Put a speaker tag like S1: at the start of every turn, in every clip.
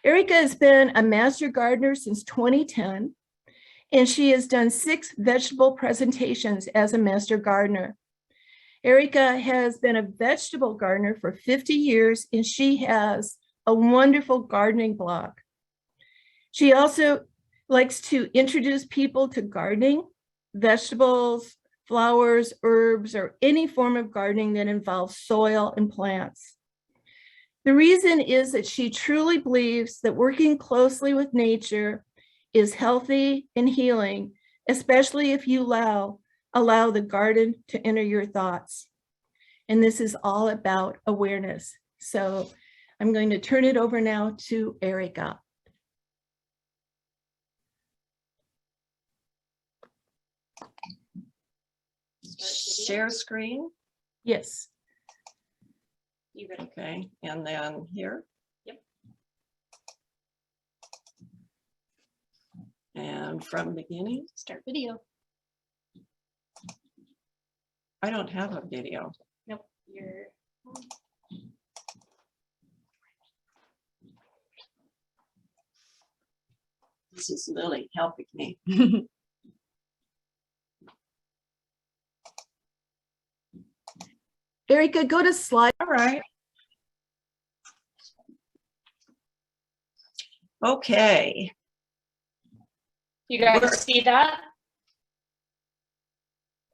S1: Erica has been a master gardener since 2010, and she has done 6 vegetable presentations as a master gardener. Erica has been a vegetable gardener for 50 years, and she has a wonderful gardening blog. She also likes to introduce people to gardening, vegetables, flowers, herbs, or any form of gardening that involves soil and plants. The reason is that she truly believes that working closely with nature is healthy and healing, especially if you allow the garden to enter your thoughts. And this is all about awareness. So I'm going to turn it over now to Erica.
S2: Share screen?
S1: Yes.
S3: You ready?
S2: Okay, and then here?
S3: Yep.
S2: And from beginning?
S3: Start video.
S2: I don't have a video.
S3: Nope. You're
S2: This is Lily helping me.
S1: Erica, go to slide.
S2: All right. Okay.
S3: You guys see that?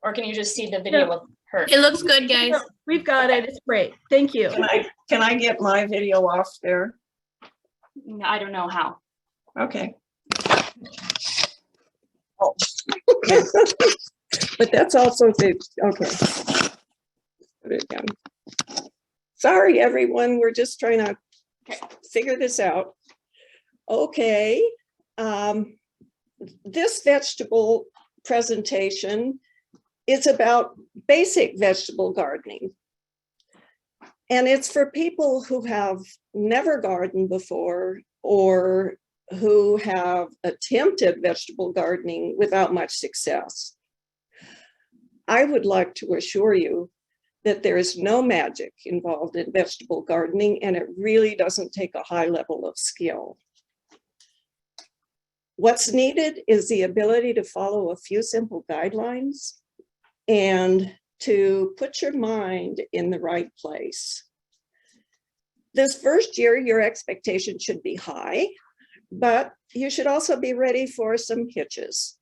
S3: Or can you just see the video with her?
S4: It looks good, guys.
S1: We've got it. It's great. Thank you.
S2: Can I get my video off there?
S3: I don't know how.
S2: Okay. Oh. But that's also the, okay. Put it down. Sorry, everyone. We're just trying to figure this out. Okay. This vegetable presentation is about basic vegetable gardening. And it's for people who have never gardened before or who have attempted vegetable gardening without much success. I would like to assure you that there is no magic involved in vegetable gardening, and it really doesn't take a high level of skill. What's needed is the ability to follow a few simple guidelines and to put your mind in the right place. This first year, your expectation should be high, but you should also be ready for some hitches.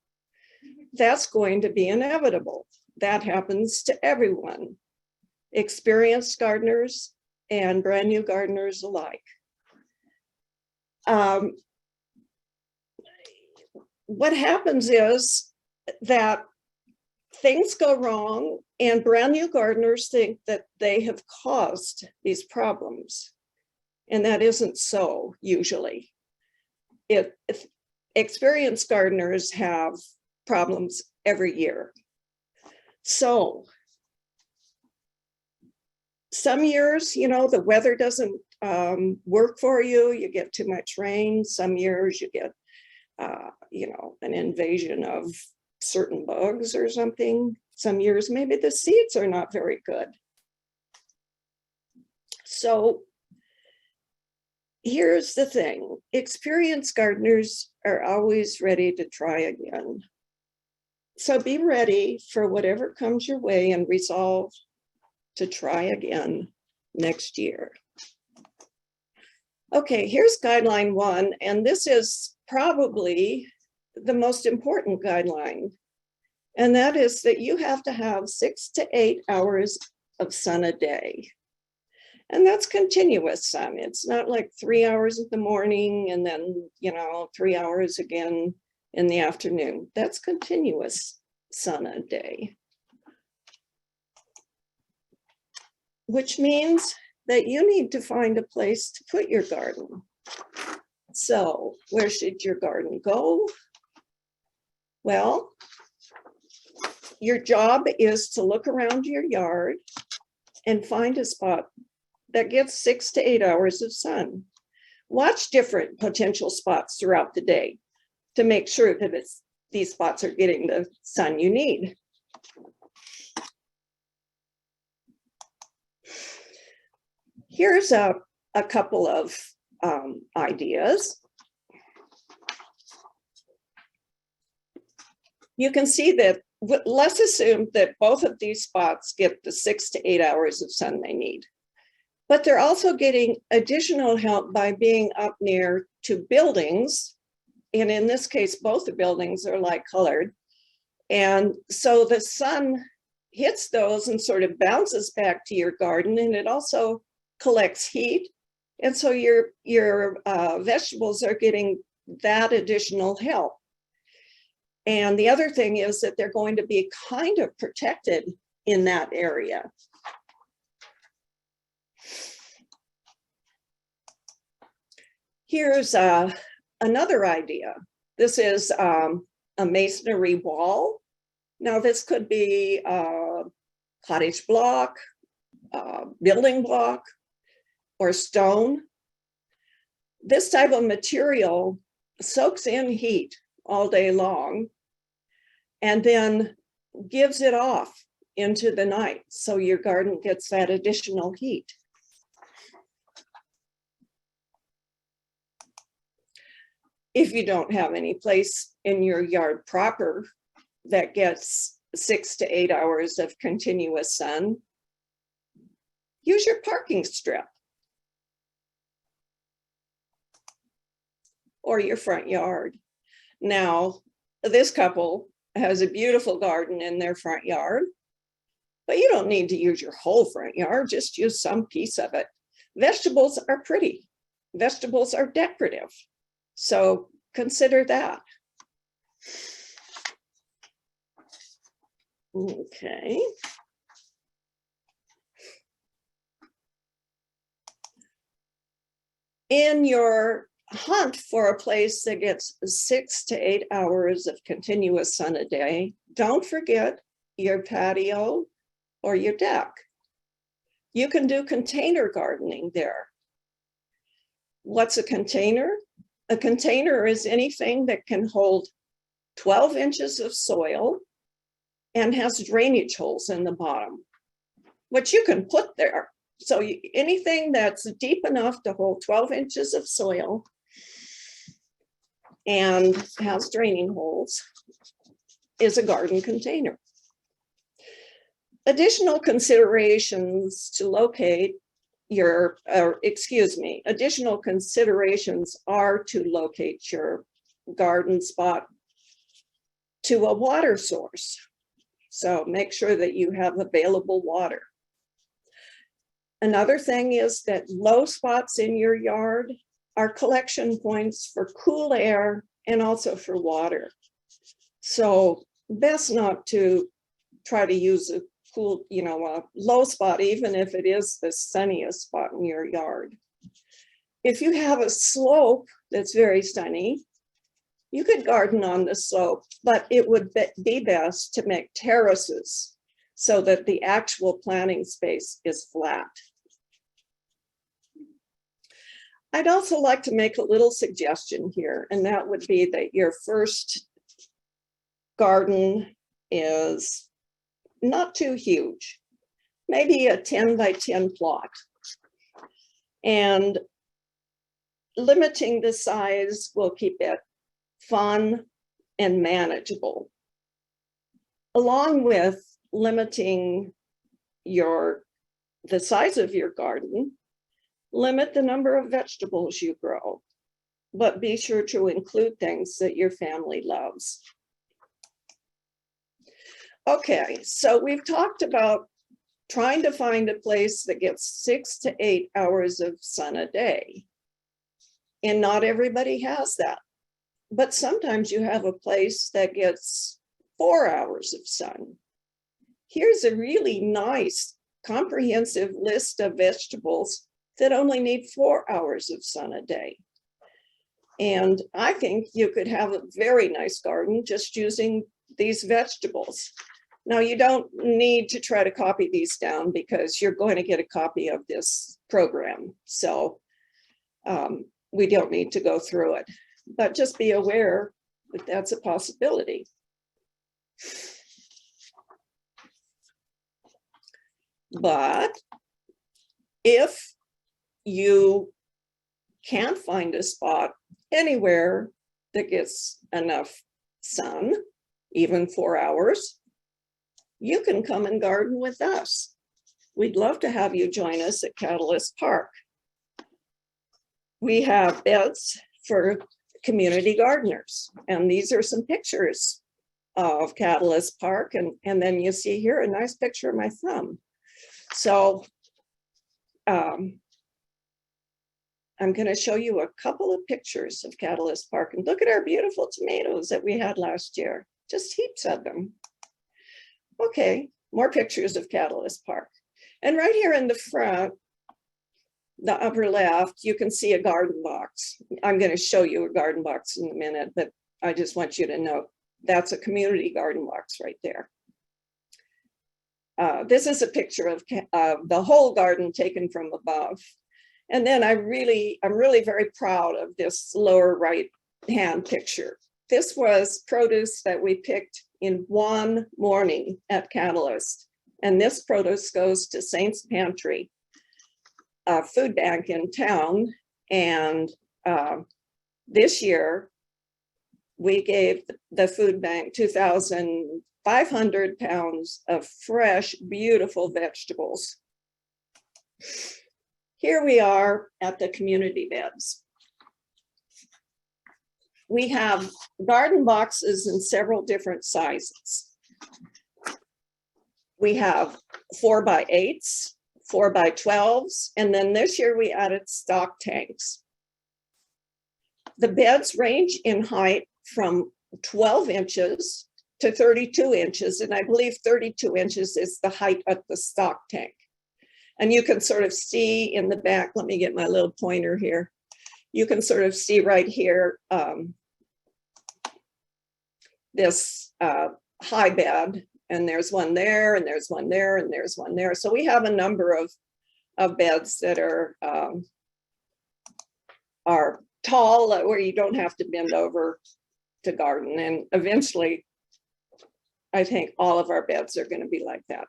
S2: That's going to be inevitable. That happens to everyone, experienced gardeners and brand new gardeners alike. What happens is that things go wrong and brand new gardeners think that they have caused these problems. And that isn't so usually. Experienced gardeners have problems every year. So some years, you know, the weather doesn't work for you. You get too much rain. Some years you get, you know, an invasion of certain bugs or something. Some years, maybe the seeds are not very good. So here's the thing. Experienced gardeners are always ready to try again. So be ready for whatever comes your way and resolve to try again next year. Okay, here's guideline 1, and this is probably the most important guideline, and that is that you have to have 6 to 8 hours of sun a day. And that's continuous sun. It's not like 3 hours in the morning and then, you know, 3 hours again in the afternoon. That's continuous sun a day. Which means that you need to find a place to put your garden. So where should your garden go? Well, your job is to look around your yard and find a spot that gets 6 to 8 hours of sun. Watch different potential spots throughout the day to make sure that these spots are getting the sun you need. Here's a couple of ideas. You can see that, let's assume that both of these spots get the 6 to 8 hours of sun they need. But they're also getting additional help by being up near to buildings. And in this case, both the buildings are light colored. And so the sun hits those and sort of bounces back to your garden, and it also collects heat. And so your vegetables are getting that additional help. And the other thing is that they're going to be kind of protected in that area. Here's another idea. This is a masonry wall. Now this could be a cottage block, building block, or stone. This type of material soaks in heat all day long and then gives it off into the night, so your garden gets that additional heat. If you don't have any place in your yard proper that gets 6 to 8 hours of continuous sun, use your parking strip or your front yard. Now, this couple has a beautiful garden in their front yard, but you don't need to use your whole front yard, just use some piece of it. Vegetables are pretty. Vegetables are decorative. So consider that. Okay. In your hunt for a place that gets 6 to 8 hours of continuous sun a day, don't forget your patio or your deck. You can do container gardening there. What's a container? A container is anything that can hold 12 inches of soil and has drainage holes in the bottom, which you can put there. So anything that's deep enough to hold 12 inches of soil and has draining holes is a garden container. Additional considerations to locate your, additional considerations are to locate your garden spot to a water source. So make sure that you have available water. Another thing is that low spots in your yard are collection points for cool air and also for water. So best not to try to use a cool, a low spot, even if it is the sunniest spot in your yard. If you have a slope that's very sunny, you could garden on the slope, but it would be best to make terraces so that the actual planting space is flat. I'd also like to make a little suggestion here, and that would be that your first garden is not too huge, maybe a 10 by 10 plot. And limiting the size will keep it fun and manageable, along with limiting the size of your garden. Limit the number of vegetables you grow, but be sure to include things that your family loves. Okay, so we've talked about trying to find a place that gets 6 to 8 hours of sun a day. And not everybody has that. But sometimes you have a place that gets 4 hours of sun. Here's a really nice comprehensive list of vegetables that only need 4 hours of sun a day. And I think you could have a very nice garden just using these vegetables. Now, you don't need to try to copy these down because you're going to get a copy of this program. So we don't need to go through it, but just be aware that that's a possibility. But if you can't find a spot anywhere that gets enough sun, even 4 hours, you can come and garden with us. We'd love to have you join us at Catalyst Park. We have beds for community gardeners, and these are some pictures of Catalyst Park, and then you see here a nice picture of my thumb. So I'm going to show you a couple of pictures of Catalyst Park, and look at our beautiful tomatoes that we had last year, just heaps of them. Okay, more pictures of Catalyst Park. And right here in the front, the upper left, you can see a garden box. I'm going to show you a garden box in a minute, but I just want you to know that's a community garden box right there. This is a picture of the whole garden taken from above. And then I'm really very proud of this lower right hand picture. This was produce that we picked in one morning at Catalyst. And this produce goes to Saints Pantry, a food bank in town. And this year, we gave the food bank 2,500 pounds of fresh, beautiful vegetables. Here we are at the community beds. We have garden boxes in several different sizes. We have 4x8s, 4x12s, and then this year we added stock tanks. The beds range in height from 12 inches to 32 inches, and I believe 32 inches is the height of the stock tank. And you can sort of see in the back, let me get my little pointer here. You can sort of see right here, this high bed, and there's one there, and there's one there, and there's one there. So we have a number of beds that are tall, where you don't have to bend over to garden. And eventually, I think all of our beds are going to be like that.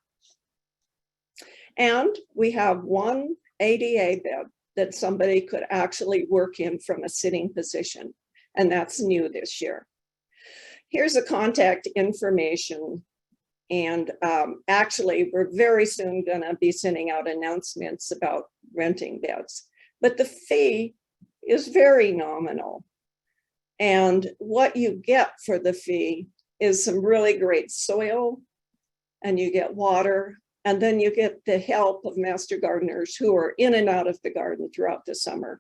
S2: And we have one ADA bed that somebody could actually work in from a sitting position. And that's new this year. Here's the contact information. And actually, we're very soon going to be sending out announcements about renting beds. But the fee is very nominal. And what you get for the fee is some really great soil, and you get water, and then you get the help of master gardeners who are in and out of the garden throughout the summer.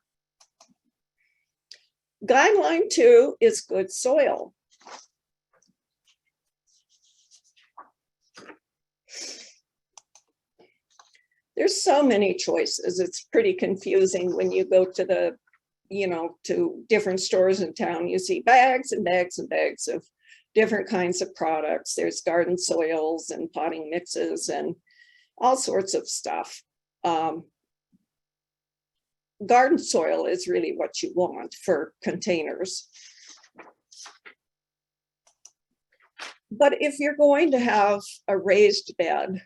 S2: Guideline 2 is good soil. There's so many choices. It's pretty confusing when you go to the, to different stores in town. You see bags and bags and bags of different kinds of products. There's garden soils and potting mixes and all sorts of stuff. Garden soil is really what you want for containers. But if you're going to have a raised bed,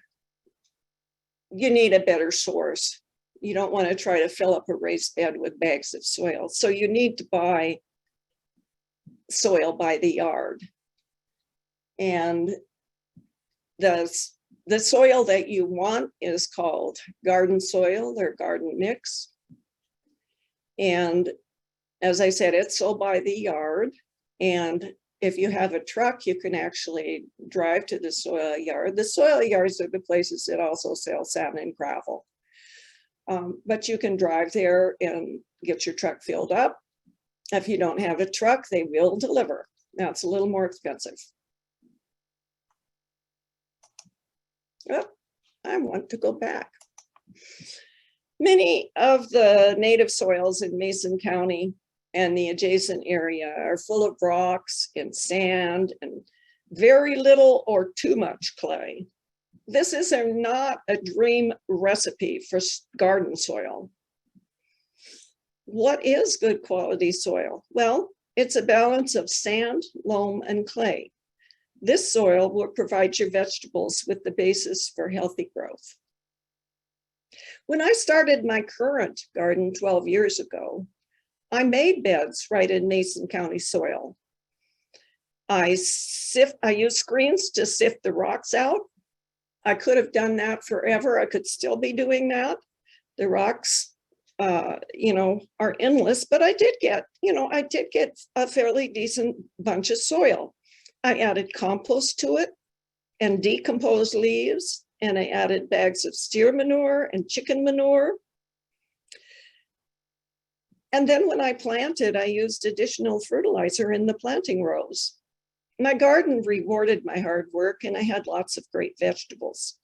S2: you need a better source. You don't want to try to fill up a raised bed with bags of soil. So you need to buy soil by the yard. And the soil that you want is called garden soil or garden mix. And as I said, it's sold by the yard. And if you have a truck, you can actually drive to the soil yard. The soil yards are the places that also sell sand and gravel. But you can drive there and get your truck filled up. If you don't have a truck, they will deliver. Now it's a little more expensive. Oh, I want to go back. Many of the native soils in Mason County and the adjacent area are full of rocks and sand and very little or too much clay. This is not a dream recipe for garden soil. What is good quality soil? Well, it's a balance of sand, loam, and clay. This soil will provide your vegetables with the basis for healthy growth. When I started my current garden 12 years ago, I made beds right in Mason County soil. I use screens to sift the rocks out. I could have done that forever. I could still be doing that. The rocks, are endless, but I did get a fairly decent bunch of soil. I added compost to it and decomposed leaves, and I added bags of steer manure and chicken manure. And then when I planted, I used additional fertilizer in the planting rows. My garden rewarded my hard work, and I had lots of great vegetables.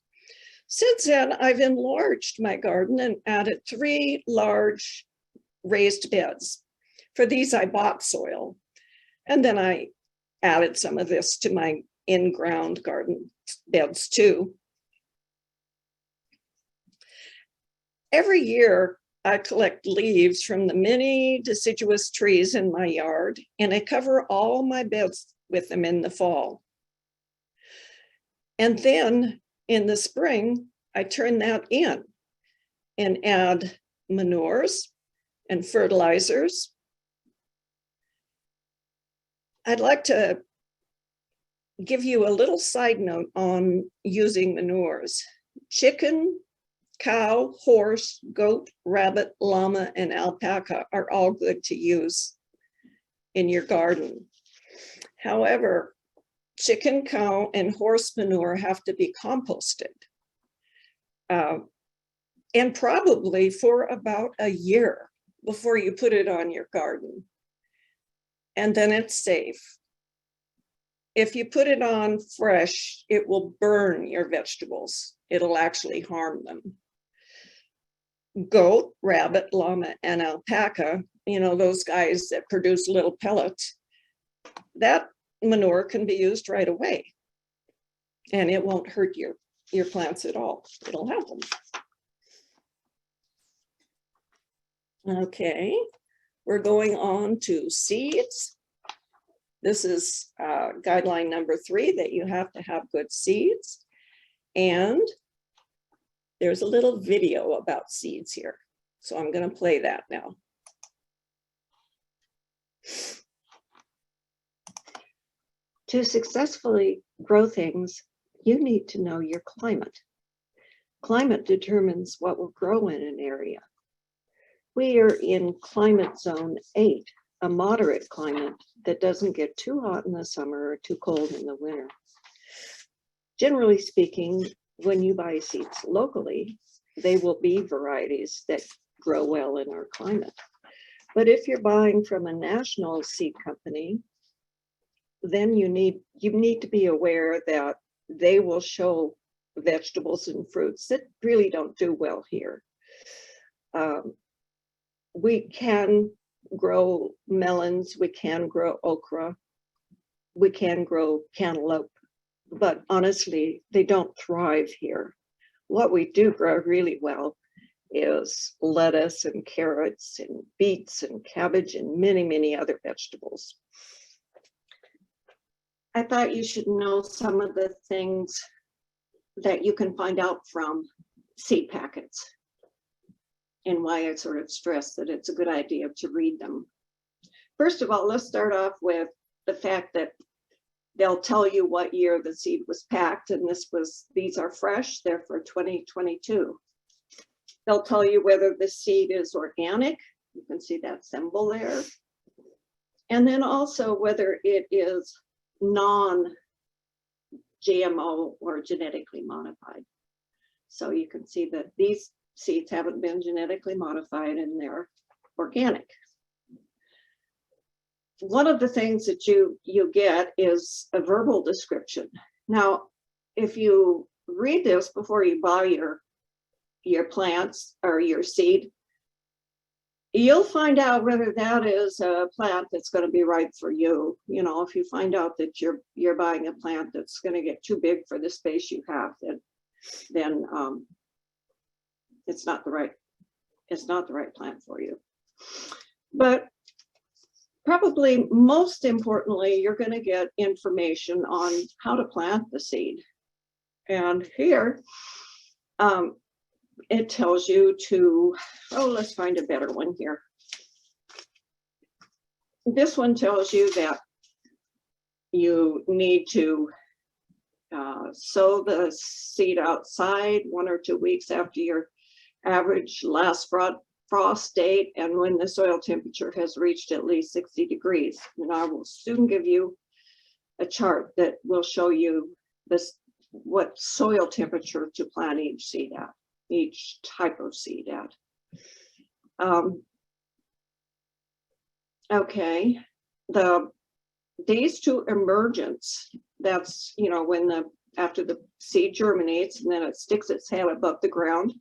S2: Since then, I've enlarged my garden and added 3 large raised beds. For these, I bought soil, and then I added some of this to my in-ground garden beds too. Every year, I collect leaves from the many deciduous trees in my yard, and I cover all my beds with them in the fall. And then in the spring, I turn that in and add manures and fertilizers. I'd like to give you a little side note on using manures. Chicken, cow, horse, goat, rabbit, llama, and alpaca are all good to use in your garden. However, chicken, cow, and horse manure have to be composted. And probably for about a year before you put it on your garden. And then it's safe. If you put it on fresh, it will burn your vegetables. It'll actually harm them. Goat, rabbit, llama, and alpaca, those guys that produce little pellets, that manure can be used right away. And it won't hurt your plants at all. It'll help them. Okay, we're going on to seeds. This is guideline number 3, that you have to have good seeds. And there's a little video about seeds here. So I'm going to play that now. To successfully grow things, you need to know your climate. Climate determines what will grow in an area. We are in climate zone 8, a moderate climate that doesn't get too hot in the summer or too cold in the winter. Generally speaking, when you buy seeds locally, they will be varieties that grow well in our climate. But if you're buying from a national seed company, then you need to be aware that they will show vegetables and fruits that really don't do well here. We can grow melons, we can grow okra, we can grow cantaloupe, but honestly, they don't thrive here. What we do grow really well is lettuce and carrots and beets and cabbage and many, many other vegetables. I thought you should know some of the things that you can find out from seed packets and why I sort of stress that it's a good idea to read them. First of all, let's start off with the fact that they'll tell you what year the seed was packed, and these are fresh, they're for 2022. They'll tell you whether the seed is organic, you can see that symbol there, and then also whether it is non-GMO or genetically modified. So you can see that these seeds haven't been genetically modified and they're organic. One of the things that you get is a verbal description. Now, if you read this before you buy your plants or your seed, you'll find out whether that is a plant that's going to be right for you. If you find out that you're buying a plant that's going to get too big for the space you have, then it's not the right plant for you. But probably most importantly, you're going to get information on how to plant the seed. And here, it tells you to, let's find a better one here. this one tells you that you need to sow the seed outside 1 or 2 weeks after your average last frost date and when the soil temperature has reached at least 60 degrees. And I will soon give you a chart that will show you this, what soil temperature to plant each seed at, each type of seed at. Okay, the days to emergence, that's, you know, when after the seed germinates and then it sticks its head above the ground,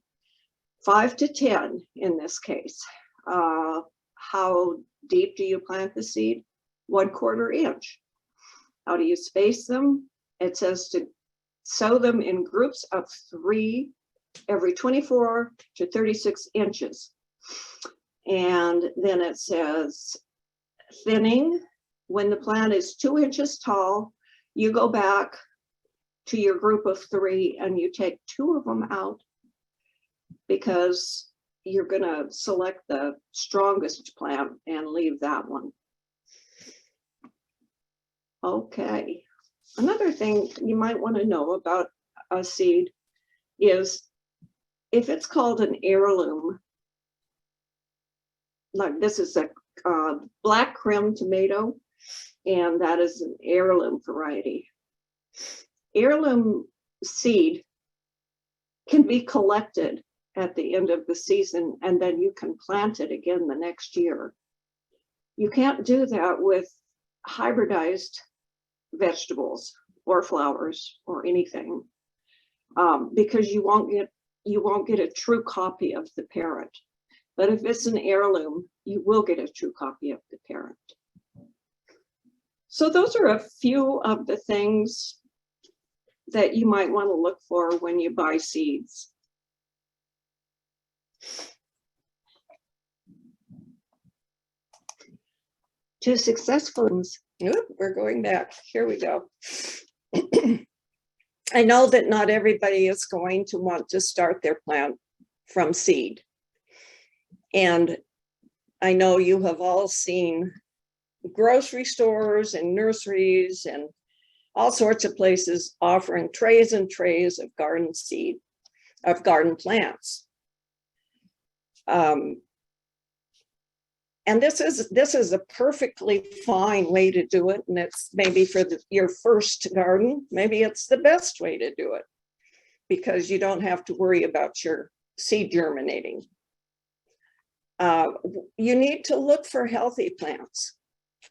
S2: 5 to 10 in this case. How deep do you plant the seed? 1/4 inch. How do you space them? It says to sow them in groups of 3 every 24 to 36 inches. And then it says thinning. When the plant is 2 inches tall, you go back to your group of 3 and you take 2 of them out because you're going to select the strongest plant and leave that one. Okay. Another thing you might want to know about a seed is if it's called an heirloom, like this is a black Krim tomato, and that is an heirloom variety. Heirloom seed can be collected at the end of the season, and then you can plant it again the next year. You can't do that with hybridized vegetables or flowers or anything, because you won't get a true copy of the parent. But if it's an heirloom, you will get a true copy of the parent. So those are a few of the things that you might want to look for when you buy seeds. To successful, we're going back. Here we go. I know that not everybody is going to want to start their plant from seed. And I know you have all seen grocery stores and nurseries and all sorts of places offering trays and trays of garden seed, of garden plants. And this is a perfectly fine way to do it. And it's maybe for your first garden, maybe it's the best way to do it because you don't have to worry about your seed germinating. You need to look for healthy plants.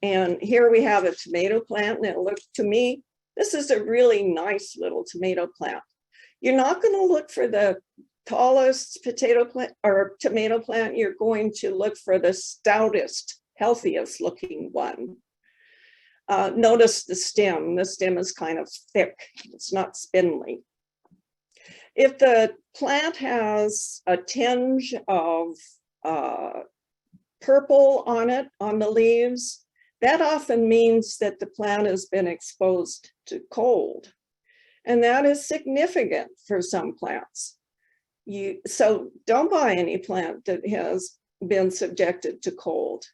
S2: And here we have a tomato plant, and it looks to me, this is a really nice little tomato plant. You're not going to look for the tallest potato plant or tomato plant. You're going to look for the stoutest, healthiest looking one. Notice the stem. The stem is kind of thick. It's not spindly. If the plant has a tinge of purple on it, on the leaves, that often means that the plant has been exposed to cold. And that is significant for some plants. So don't buy any plant that has been subjected to cold.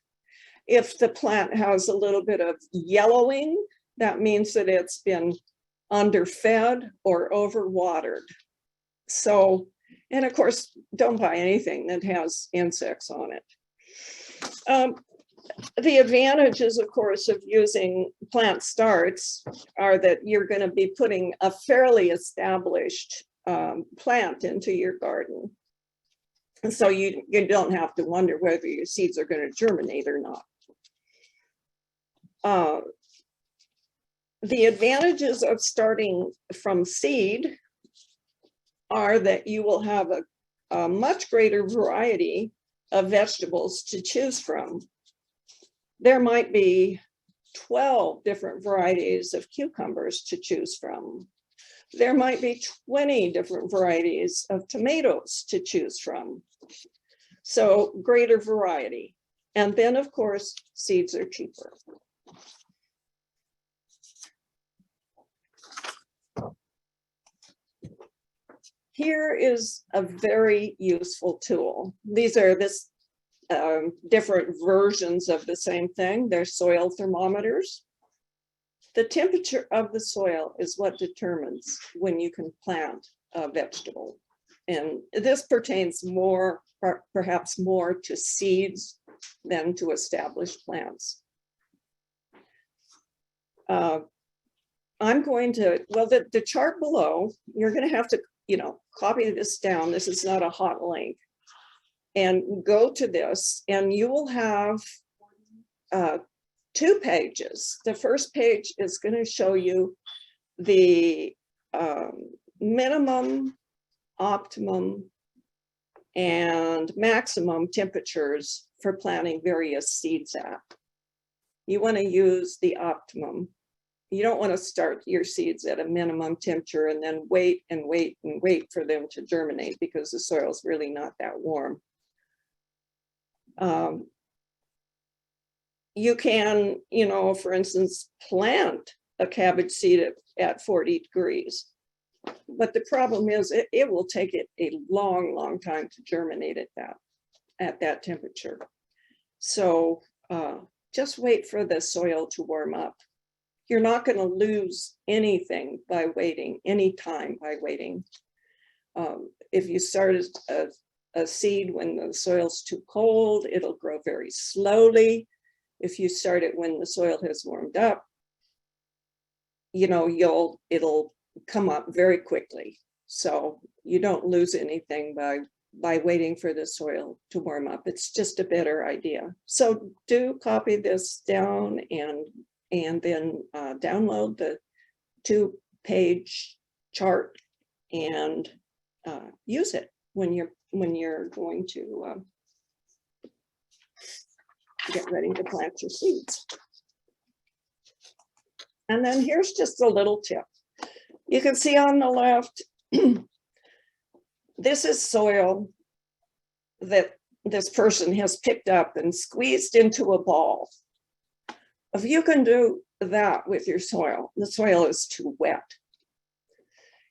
S2: If the plant has a little bit of yellowing, that means that it's been underfed or overwatered. So, and of course, don't buy anything that has insects on it. The advantages, of course, of using plant starts are that you're going to be putting a fairly established plant into your garden. And so you don't have to wonder whether your seeds are going to germinate or not. The advantages of starting from seed are that you will have a much greater variety of vegetables to choose from. There might be 12 different varieties of cucumbers to choose from. There might be 20 different varieties of tomatoes to choose from. So greater variety. And then, of course, seeds are cheaper. Here is a very useful tool. These are this different versions of the same thing. They're soil thermometers. The temperature of the soil is what determines when you can plant a vegetable. And this pertains more, perhaps more to seeds than to established plants. I'm going to, well, the chart below, you're going to have to, copy this down. This is not a hot link. And go to this, and you will have 2 pages. The first page is going to show you the minimum, optimum, and maximum temperatures for planting various seeds at. You want to use the optimum. You don't want to start your seeds at a minimum temperature and then wait and wait and wait for them to germinate, because the soil is really not that warm. You can, for instance, plant a cabbage seed at 40 degrees. But the problem is it will take it a long, long time to germinate at that temperature. So just wait for the soil to warm up. You're not going to lose anything by waiting, any time by waiting. If you start a seed when the soil's too cold, it'll grow very slowly. If you start it when the soil has warmed up, it'll come up very quickly. So you don't lose anything by waiting for the soil to warm up. It's just a better idea. So do copy this down and then download the 2-page chart and use it when you're going to get ready to plant your seeds. And then here's just a little tip. You can see on the left, this is soil that this person has picked up and squeezed into a ball. If you can do that with your soil, the soil is too wet.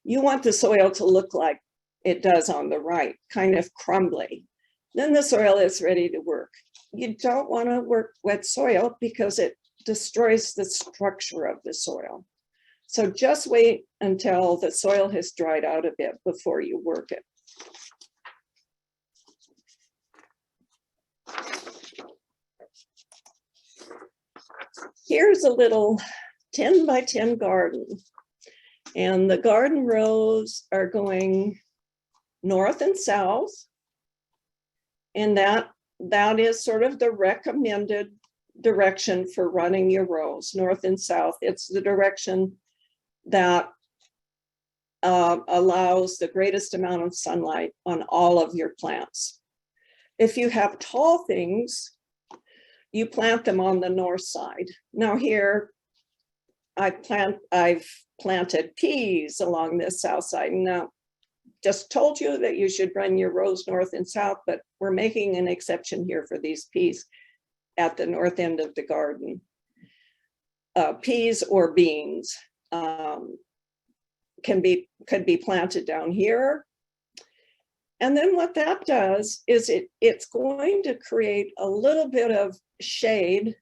S2: You want the soil to look like it does on the right, kind of crumbly. Then the soil is ready to work. You don't want to work wet soil because it destroys the structure of the soil. So just wait until the soil has dried out a bit before you work it. Here's a little 10 by 10 garden. And the garden rows are going north and south. And that is sort of the recommended direction for running your rows, north and south. It's the direction that allows the greatest amount of sunlight on all of your plants. If you have tall things, you plant them on the north side. Now here, I've planted peas along this south side. Now, just told you that you should run your rows north and south, but we're making an exception here for these peas at the north end of the garden. Peas or beans could be planted down here. And then what that does is it's going to create a little bit of shade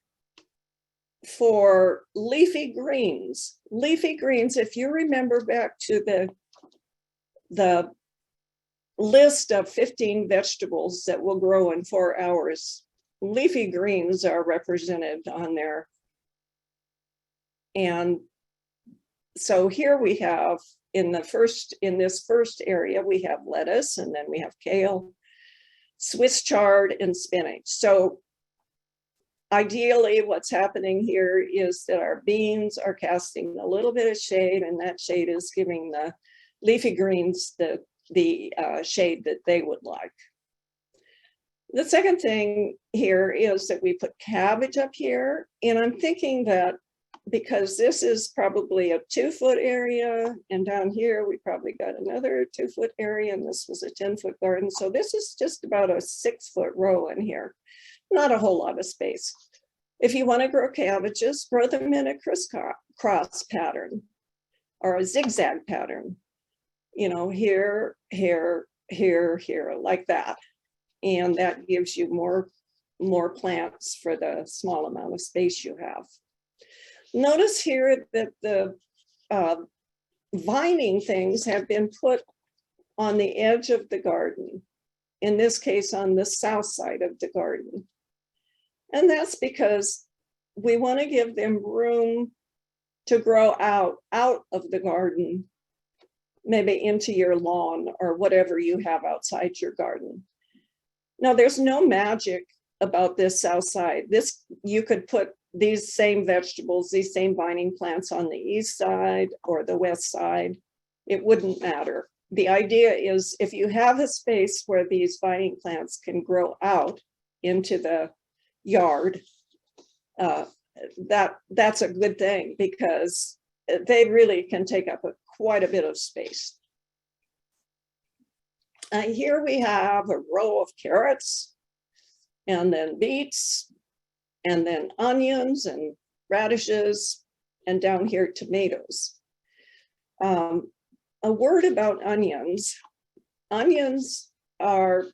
S2: for leafy greens. Leafy greens, if you remember back to the list of 15 vegetables that will grow in 4 hours, leafy greens are represented on there. And so here we have in this first area, we have lettuce, and then we have kale, Swiss chard, and spinach. So ideally what's happening here is that our beans are casting a little bit of shade, and that shade is giving the leafy greens the shade that they would like. The second thing here is that we put cabbage up here, and I'm thinking that because this is probably a 2-foot area, and down here we probably got another 2-foot area, and this was a 10-foot garden. So this is just about a 6-foot row in here, not a whole lot of space. If you want to grow cabbages, grow them in a crisscross pattern or a zigzag pattern, here, here, here, here, like that. And that gives you more more plants for the small amount of space you have. Notice here that the vining things have been put on the edge of the garden, in this case on the south side of the garden. And that's because we want to give them room to grow out of the garden, maybe into your lawn or whatever you have outside your garden. Now, there's no magic about this south side. This, you could put these same vegetables, these same vining plants on the east side or the west side. It wouldn't matter. The idea is if you have a space where these vining plants can grow out into the yard, that's a good thing because they really can take up quite a bit of space. Here we have a row of carrots, and then beets, and then onions and radishes, and down here tomatoes. A word about onions. Onions are,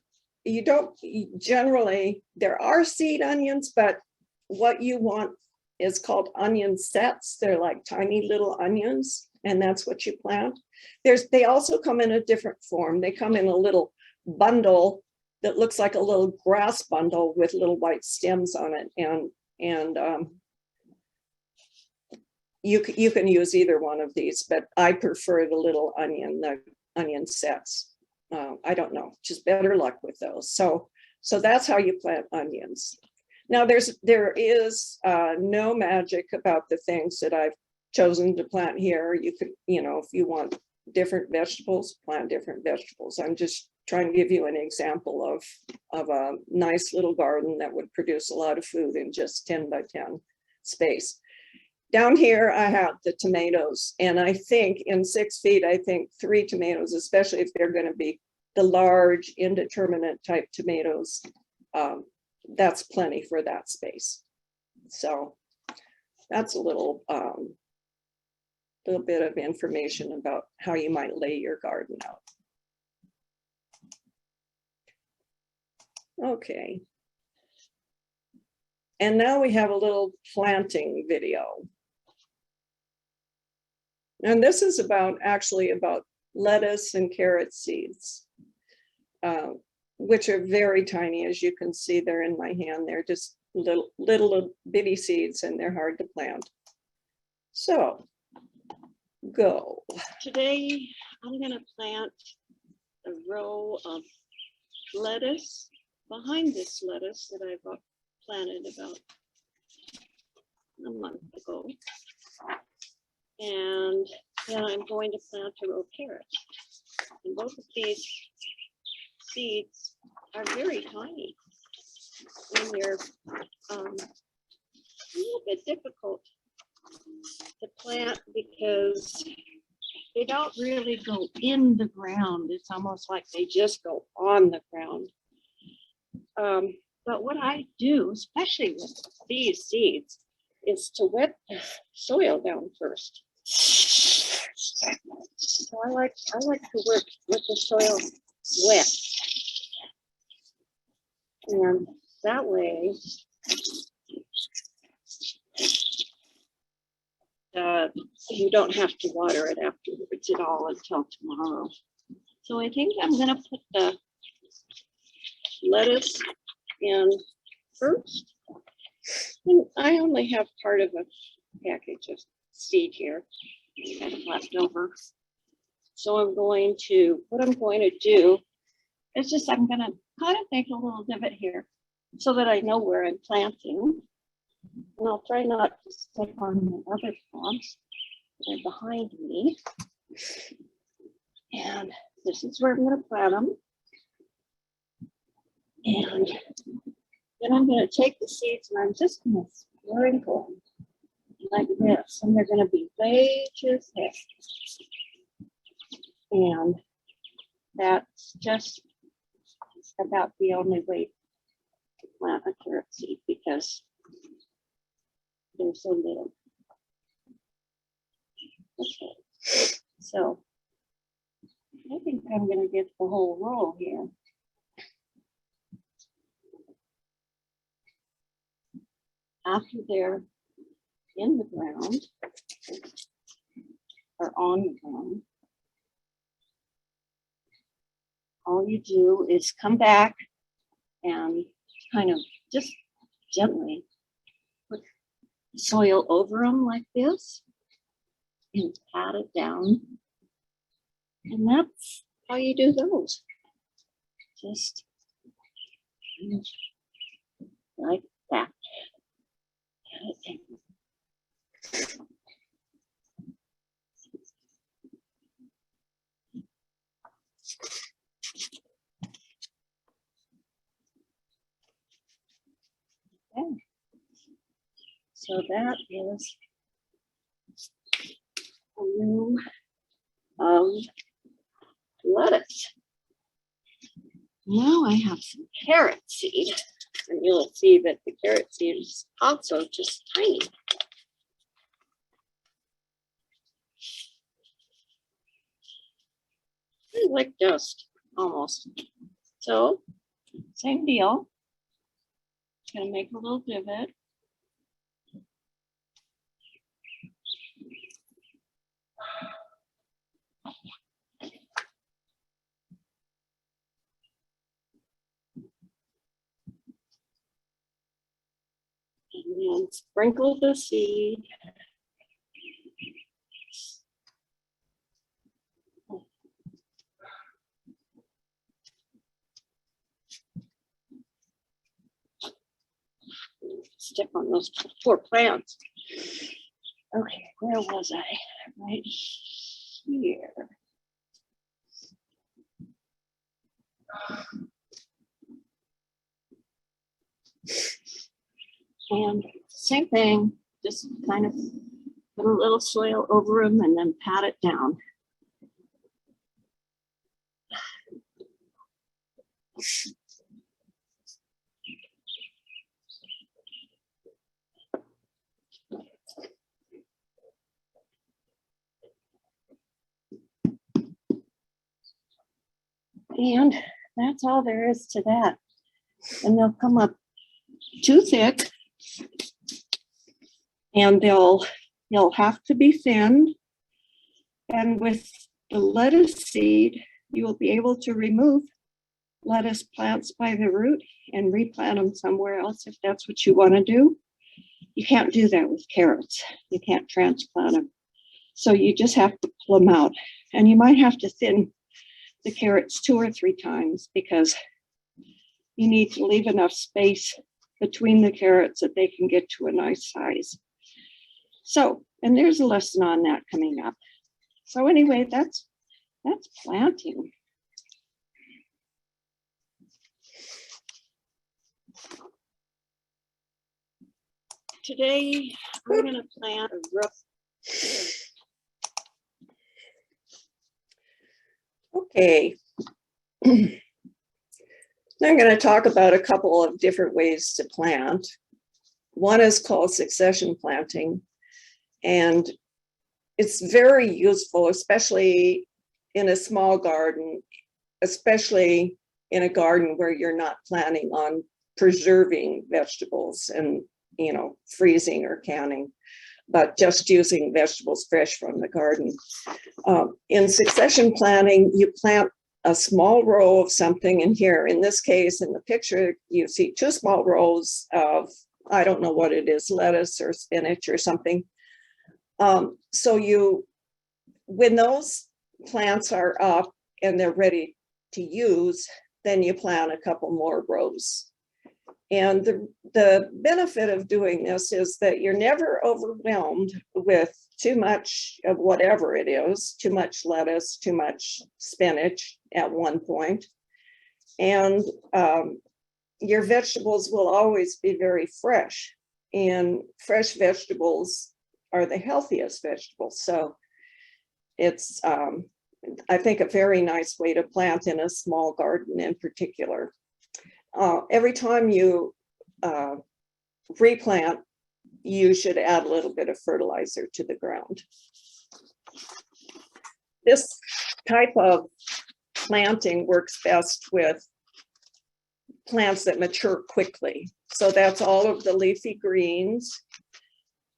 S2: you don't generally, there are seed onions, but what you want is called onion sets. They're like tiny little onions, and that's what you plant. They also come in a different form. They come in a little bundle that looks like a little grass bundle with little white stems on it. And you can use either one of these, but I prefer the little onion, the onion sets. I don't know, just better luck with those. So that's how you plant onions. Now there is no magic about the things that I've chosen to plant here. You could, if you want different vegetables, plant different vegetables. I'm just trying to give you an example of a nice little garden that would produce a lot of food in just 10 by 10 space. Down here, I have the tomatoes, and I think in 6 feet, I think 3 tomatoes, especially if they're going to be the large indeterminate type tomatoes, that's plenty for that space. So that's a little bit of information about how you might lay your garden out. Okay. And now we have a little planting video. And this is actually about lettuce and carrot seeds, which are very tiny. As you can see, they're in my hand. They're just little bitty seeds, and they're hard to plant. So, go.
S4: Today, I'm going to plant a row of lettuce behind this lettuce that I've planted about a month ago. And then I'm going to plant a row of carrots. And both of these seeds are very tiny. And they're a little bit difficult to plant because they don't really go in the ground. It's almost like they just go on the ground. But what I do, especially with these seeds, is to wet the soil down first. So I like to work with the soil wet. And that way, you don't have to water it afterwards at all until tomorrow. So I think I'm going to put the lettuce in first. And I only have part of a package of seed here kind of left over. So what I'm going to do is just, I'm going to kind of make a little divot here so that I know where I'm planting. And I'll try not to step on the other plants that are behind me. And this is where I'm going to plant them. And then I'm going to take the seeds and I'm just going to sprinkle like this. And they're going to be way too thick. And that's just about the only way to plant a carrot seed because they're so little. Okay, so I think I'm going to get the whole row here. after they're in the ground or on the ground, all you do is come back and kind of just gently put soil over them like this and pat it down. And that's how you do those. Just like that. Pat it down. Okay. So that is a room of lettuce. Now I have some carrot seed, and you'll see that the carrot seed is also just tiny. Like dust, almost. So, same deal. Gonna make a little divot. And then sprinkle the seed. Stick on those poor plants. Okay, where was I? Right here. And same thing, just kind of put a little soil over them and then pat it down. And that's all there is to that. And they'll come up too thick and they'll have to be thinned. And with the lettuce seed, you will be able to remove lettuce plants by the root and replant them somewhere else if that's what you want to do. You can't do that with carrots. You can't transplant them. So you just have to pull them out. And you might have to thin the carrots 2 or 3 times because you need to leave enough space between the carrots that they can get to a nice size. So, and there's a lesson on that coming up. So anyway, that's planting. Today, I'm going to plant a roof.
S2: Okay. I'm going to talk about a couple of different ways to plant. One is called succession planting, and it's very useful, especially in a small garden, especially in a garden where you're not planning on preserving vegetables and, you know, freezing or canning, but just using vegetables fresh from the garden. In succession planting, you plant a small row of something in here. In this case, in the picture, you see 2 small rows of, I don't know what it is, lettuce or spinach or something. So when those plants are up and they're ready to use, then you plant a couple more rows. And the benefit of doing this is that you're never overwhelmed with too much of whatever it is, too much lettuce, too much spinach at one point. And your vegetables will always be very fresh. And fresh vegetables are the healthiest vegetables. So it's, I think, a very nice way to plant in a small garden in particular. Every time you replant, you should add a little bit of fertilizer to the ground. This type of planting works best with plants that mature quickly. So that's all of the leafy greens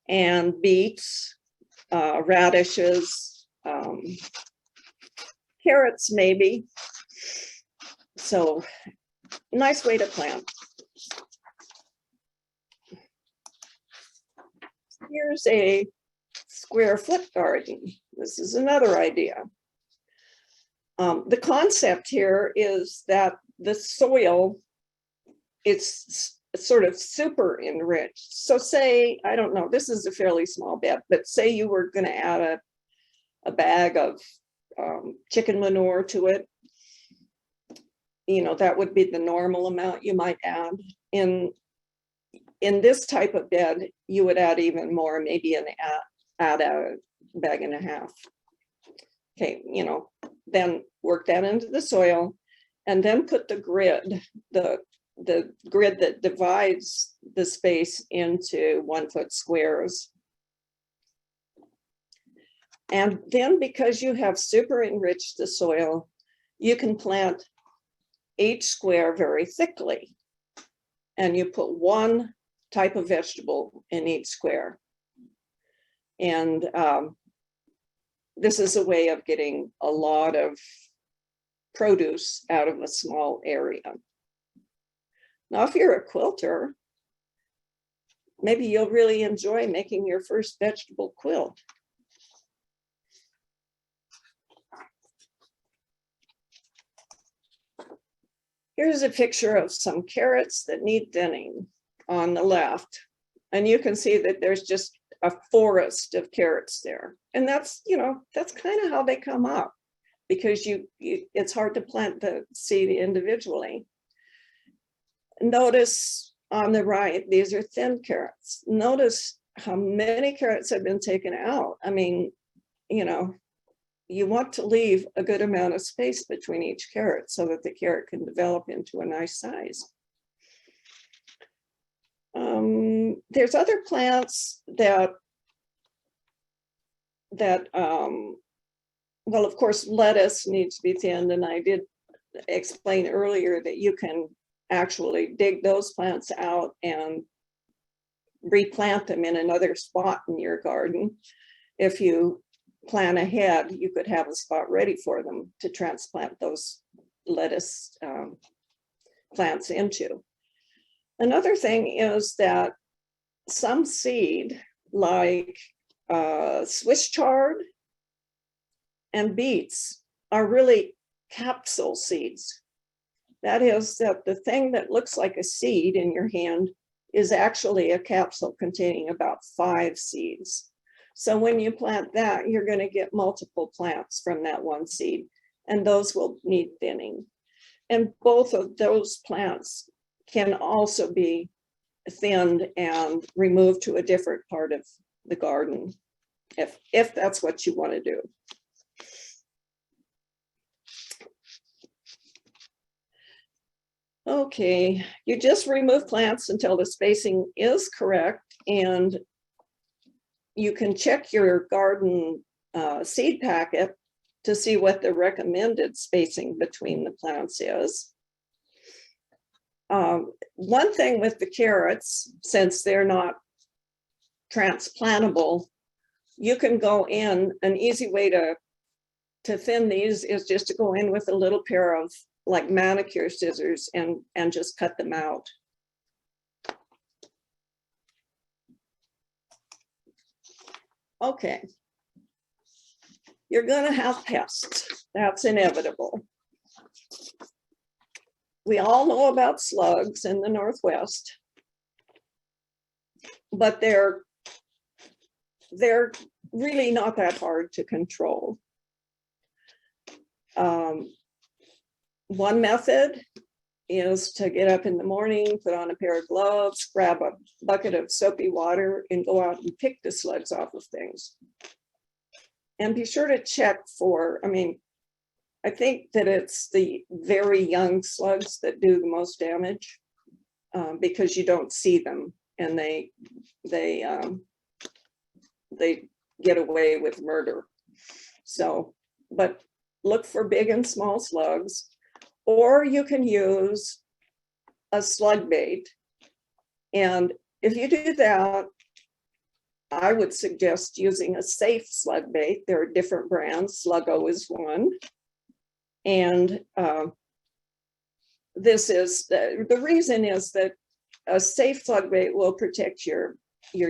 S2: and beets, radishes, carrots maybe. So nice way to plant. Here's a square foot garden. This is another idea. The concept here is that the soil, it's sort of super enriched. So say, I don't know, this is a fairly small bed, but say you were going to add a bag of chicken manure to it. You know, that would be the normal amount you might add. In this type of bed, you would add even more, maybe add a bag and a half. Okay, you know, then work that into the soil and then put the grid, the grid that divides the space into 1 foot squares. And then because you have super enriched the soil, you can plant each square very thickly. And you put one type of vegetable in each square. And this is a way of getting a lot of produce out of a small area. Now, if you're a quilter, maybe you'll really enjoy making your first vegetable quilt. Here's a picture of some carrots that need thinning on the left. And you can see that there's just a forest of carrots there. And that's, you know, that's kind of how they come up, because it's hard to plant the seed individually. Notice on the right, these are thin carrots. Notice how many carrots have been taken out. I mean, you know, you want to leave a good amount of space between each carrot so that the carrot can develop into a nice size. There's other plants that well, of course, lettuce needs to be thinned, and I did explain earlier that you can actually dig those plants out and replant them in another spot in your garden. If you plan ahead, you could have a spot ready for them to transplant those lettuce plants into. Another thing is that some seed, like Swiss chard and beets, are really capsule seeds. That is, that the thing that looks like a seed in your hand is actually a capsule containing about 5 seeds. So when you plant that, you're going to get multiple plants from that one seed, and those will need thinning. And both of those plants can also be thinned and removed to a different part of the garden, if that's what you want to do. Okay, you just remove plants until the spacing is correct, and you can check your garden seed packet to see what the recommended spacing between the plants is. One thing with the carrots, since they're not transplantable, you can go in, an easy way to thin these is just to go in with a little pair of like manicure scissors and just cut them out. Okay. You're gonna have pests. That's inevitable. We all know about slugs in the Northwest, but they're really not that hard to control. One method is to get up in the morning, put on a pair of gloves, grab a bucket of soapy water, and go out and pick the slugs off of things. And be sure to check for, I mean, I think that it's the very young slugs that do the most damage because you don't see them, and they get away with murder. So, but look for big and small slugs, or you can use a slug bait And if you do that, I would suggest using a safe slug bait. There are different brands. Sluggo is one. And this is, the reason is that a safe slug bait will protect your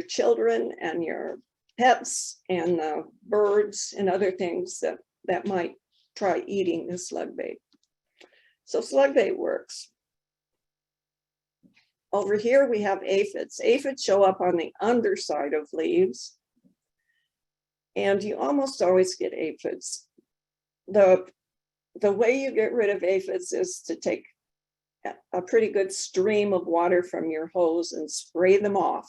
S2: children and your pets and birds and other things that might try eating the slug bait. So slug bait works. Over here, we have aphids. Aphids show up on the underside of leaves. And you almost always get aphids. The way you get rid of aphids is to take a pretty good stream of water from your hose and spray them off.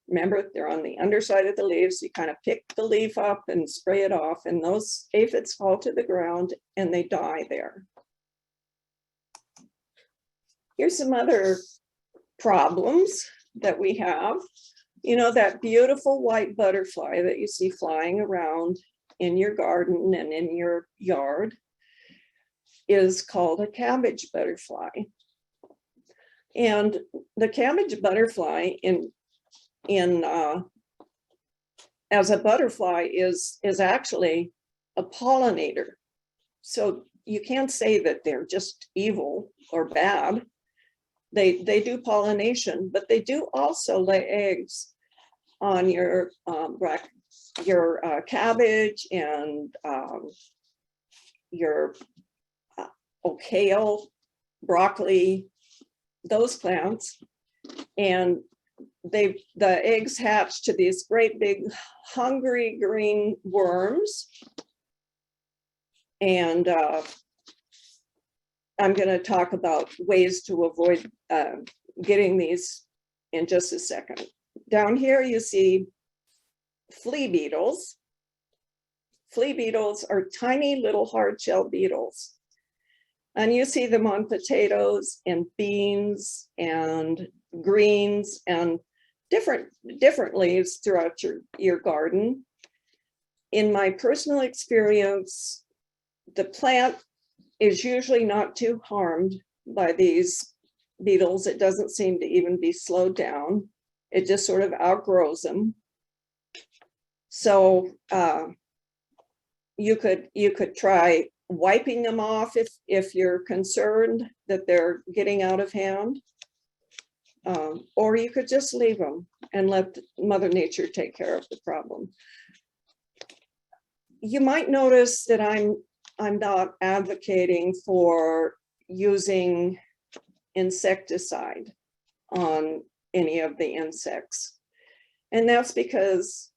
S2: Remember, they're on the underside of the leaves. You kind of pick the leaf up and spray it off, and those aphids fall to the ground and they die there. Here's some other problems that we have. You know, that beautiful white butterfly that you see flying around in your garden and in your yard is called a cabbage butterfly. And the cabbage butterfly as a butterfly is actually a pollinator. So you can't say that they're just evil or bad. They do pollination, but they do also lay eggs on your cabbage and your kale, broccoli, those plants. And the eggs hatch to these great big hungry green worms. And I'm going to talk about ways to avoid getting these in just a second. Down here you see flea beetles. Flea beetles are tiny little hard-shell beetles. And you see them on potatoes and beans and greens and different leaves throughout your garden. In my personal experience, the plant is usually not too harmed by these beetles. It doesn't seem to even be slowed down. It just sort of outgrows them. So you could try wiping them off if you're concerned that they're getting out of hand. Or you could just leave them and let Mother Nature take care of the problem. You might notice that I'm not advocating for using insecticide on any of the insects. And that's because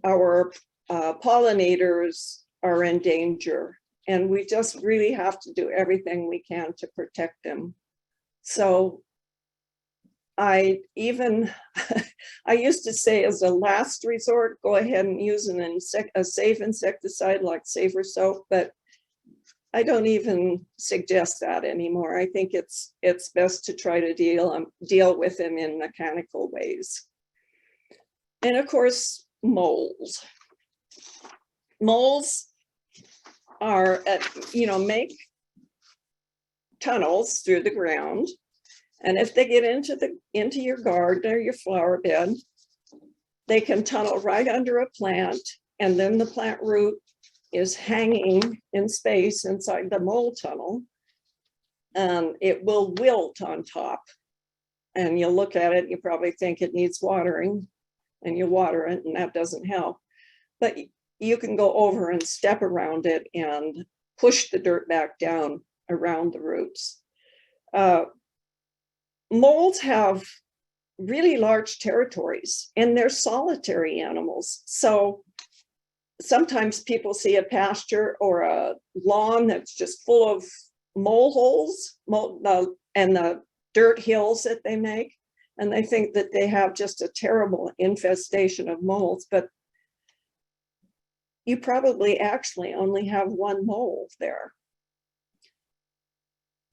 S2: our pollinators are in danger, and we just really have to do everything we can to protect them. So I used to say, as a last resort, go ahead and use a safe insecticide like Safer Soap, but I don't even suggest that anymore. I think it's best to try to deal with them in mechanical ways. And of course, moles. Moles are make tunnels through the ground. And if they get into your garden or your flower bed, they can tunnel right under a plant, and then the plant root is hanging in space inside the mole tunnel, and it will wilt on top. And you'll look at it, you probably think it needs watering, and you water it, and that doesn't help. But you can go over and step around it and push the dirt back down around the roots. Moles have really large territories, and they're solitary animals. So sometimes people see a pasture or a lawn that's just full of mole holes and the dirt hills that they make, and they think that they have just a terrible infestation of moles, but you probably actually only have one mole there.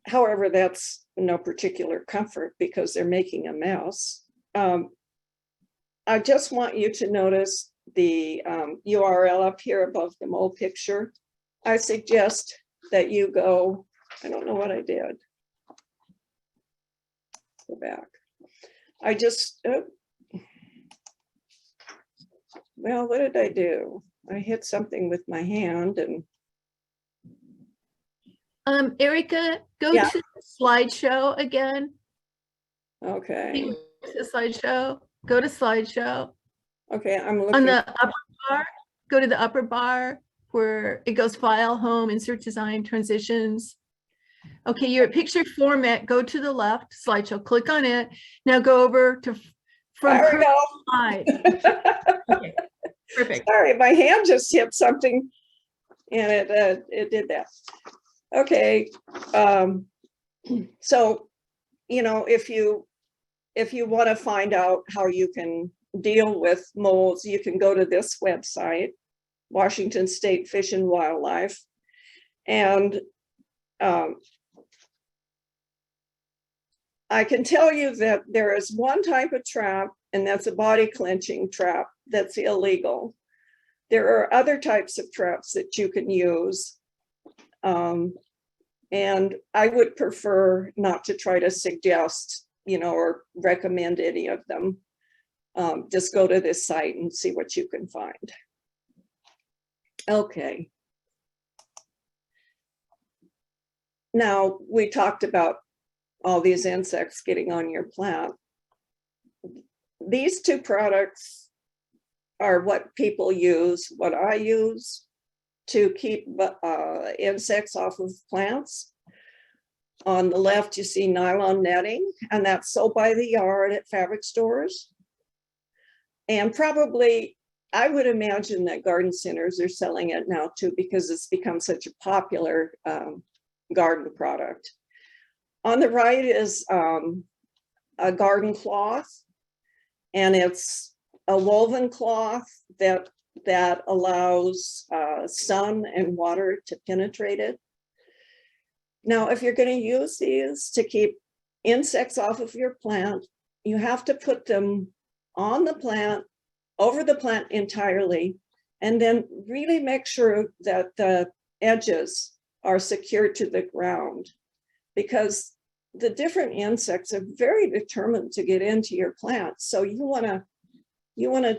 S2: However, that's no particular comfort because they're making a mess. I just want you to notice the URL up here above the mole picture. I suggest that you go, I don't know what I did. Go back. I just, well, what did I do? I hit something with my hand and,
S1: Erica, go
S2: Yeah.
S1: to the slideshow again. See
S2: okay,
S1: what's the slideshow. Go to slideshow.
S2: okay, I'm
S1: On
S2: looking.
S1: the upper bar, go to the upper bar where it goes file, home, insert design, transitions. Okay, you're at picture format. Go to the left slideshow, click on it. Now go over to from
S2: There we
S1: current
S2: go.
S1: slide. Okay, perfect.
S2: Sorry, my hand just hit something and it did that. Okay, so, if you want to find out how you can deal with molds, you can go to this website, Washington State Fish and Wildlife. And I can tell you that there is one type of trap, and that's a body clenching trap that's illegal. There are other types of traps that you can use. And I would prefer not to try to suggest, or recommend any of them. Just go to this site and see what you can find. Okay. Now, we talked about all these insects getting on your plant. These two products are what people use, what I use to keep insects off of plants. On the left, you see nylon netting, and that's sold by the yard at fabric stores. And probably, I would imagine that garden centers are selling it now too, because it's become such a popular garden product. On the right is a garden cloth, and it's a woven cloth that allows sun and water to penetrate it. Now, if you're going to use these to keep insects off of your plant, you have to put them on the plant, over the plant entirely, and then really make sure that the edges are secured to the ground, because the different insects are very determined to get into your plant. So you want to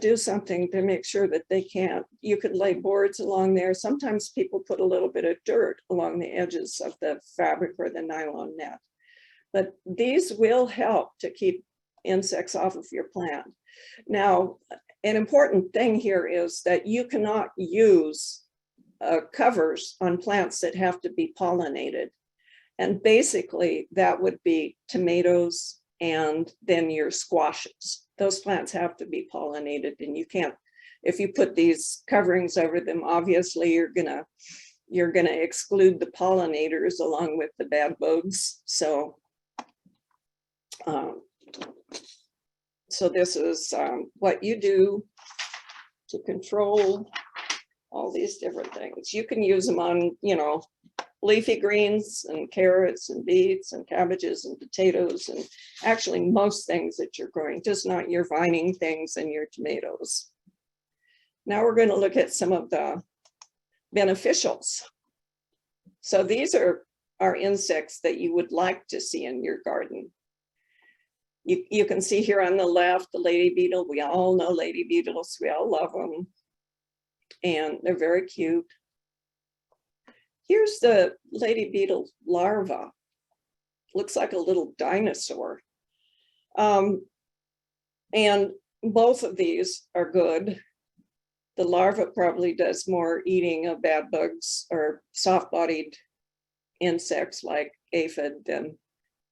S2: do something to make sure that they can't. You could lay boards along there. Sometimes people put a little bit of dirt along the edges of the fabric or the nylon net. But these will help to keep insects off of your plant. Now, an important thing here is that you cannot use covers on plants that have to be pollinated. And basically that would be tomatoes and then your squashes. Those plants have to be pollinated, and you can't, if you put these coverings over them, obviously you're gonna exclude the pollinators along with the bad bugs. So so this is what you do to control all these different things. You can use them on, leafy greens and carrots and beets and cabbages and potatoes, and actually most things that you're growing, just not your vining things and your tomatoes. Now we're going to look at some of the beneficials. So these are insects that you would like to see in your garden. You can see here on the left, the lady beetle. We all know lady beetles. We all love them. And they're very cute. Here's the lady beetle larva. Looks like a little dinosaur. And both of these are good. The larva probably does more eating of bad bugs or soft-bodied insects like aphid than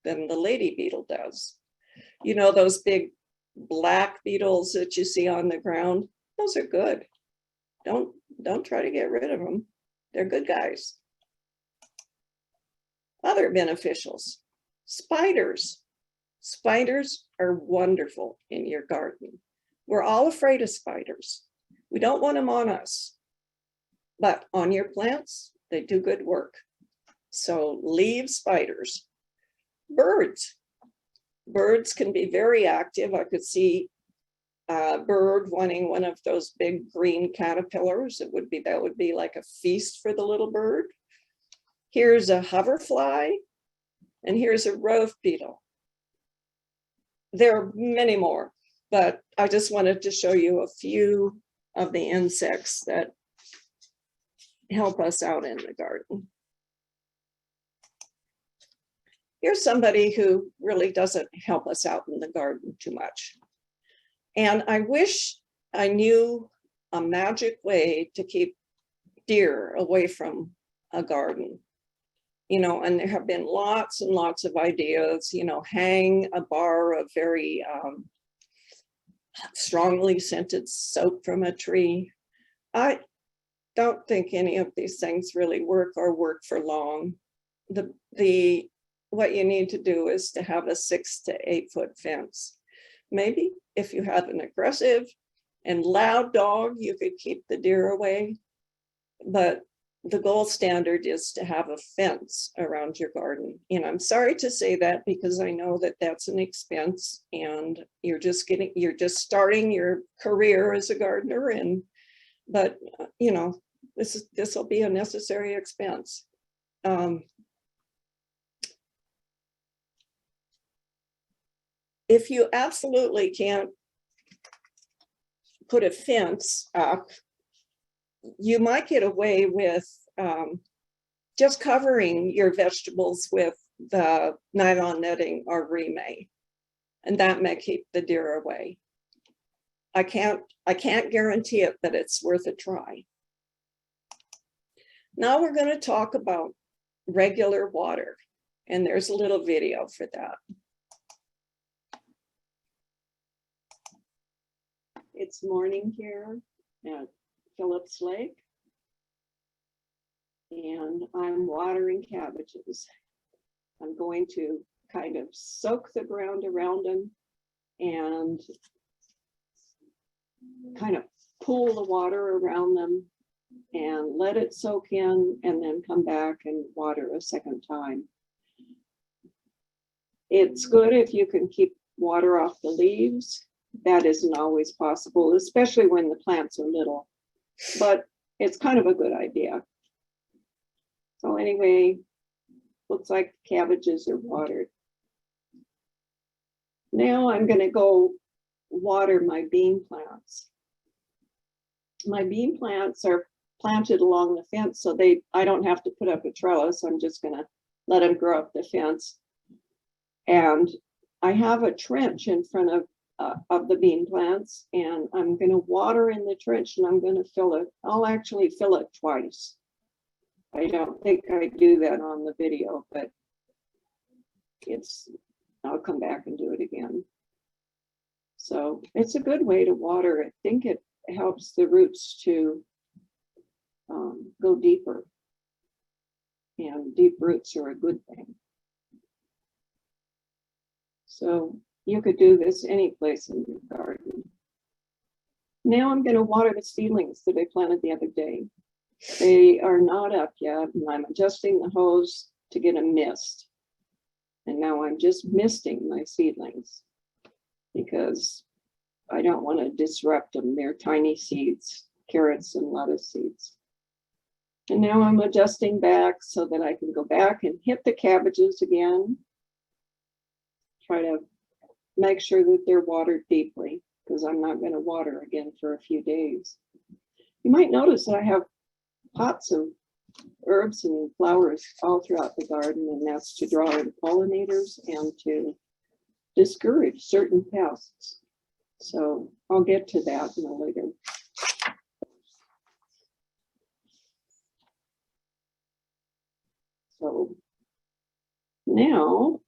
S2: the lady beetle does. Those big black beetles that you see on the ground, those are good. Don't try to get rid of them. They're good guys. Other beneficials, spiders. Spiders are wonderful in your garden. We're all afraid of spiders. We don't want them on us, but on your plants, they do good work. So leave spiders. Birds. Birds can be very active. I could see a bird wanting one of those big green caterpillars. That would be like a feast for the little bird. Here's a hoverfly, and here's a rove beetle. there are many more, but I just wanted to show you a few of the insects that help us out in the garden. Here's somebody who really doesn't help us out in the garden too much. And I wish I knew a magic way to keep deer away from a garden. You know, and there have been lots and lots of ideas, you know, hang a bar of very strongly scented soap from a tree. I don't think any of these things really work or work for long. What you need to do is to have a 6 to 8 foot fence. Maybe if you have an aggressive and loud dog, you could keep the deer away, but the gold standard is to have a fence around your garden. And I'm sorry to say that because I know that that's an expense and you're just starting your career as a gardener, but you know, this will be a necessary expense. If you absolutely can't put a fence up, you might get away with just covering your vegetables with the nylon netting or remay, and that may keep the deer away. I can't guarantee it, but it's worth a try. Now we're going to talk about regular water, and there's a little video for that. It's morning here at Phillips Lake, and I'm watering cabbages. I'm going to kind of soak the ground around them and kind of pool the water around them and let it soak in, and then come back and water a second time. It's good if you can keep water off the leaves. That isn't always possible, especially when the plants are little, but it's kind of a good idea. So anyway, looks like cabbages are watered. Now I'm going to go water my bean plants. My bean plants are planted along the fence, so I don't have to put up a trellis. I'm just going to let them grow up the fence. And I have a trench in front of the bean plants, and I'm going to water in the trench, and I'm going to fill it. I'll actually fill it twice. I don't think I do that on the video, but I'll come back and do it again. So it's a good way to water. I think it helps the roots to go deeper, and deep roots are a good thing. So you could do this any place in your garden. Now I'm going to water the seedlings that I planted the other day. They are not up yet, and I'm adjusting the hose to get a mist. And now I'm just misting my seedlings because I don't want to disrupt them. They're tiny seeds, carrots and lettuce seeds. And now I'm adjusting back so that I can go back and hit the cabbages again. Try to make sure that they're watered deeply, because I'm not going to water again for a few days. You might notice that I have pots of herbs and flowers all throughout the garden, and that's to draw in pollinators and to discourage certain pests. So I'll get to that in a later. So now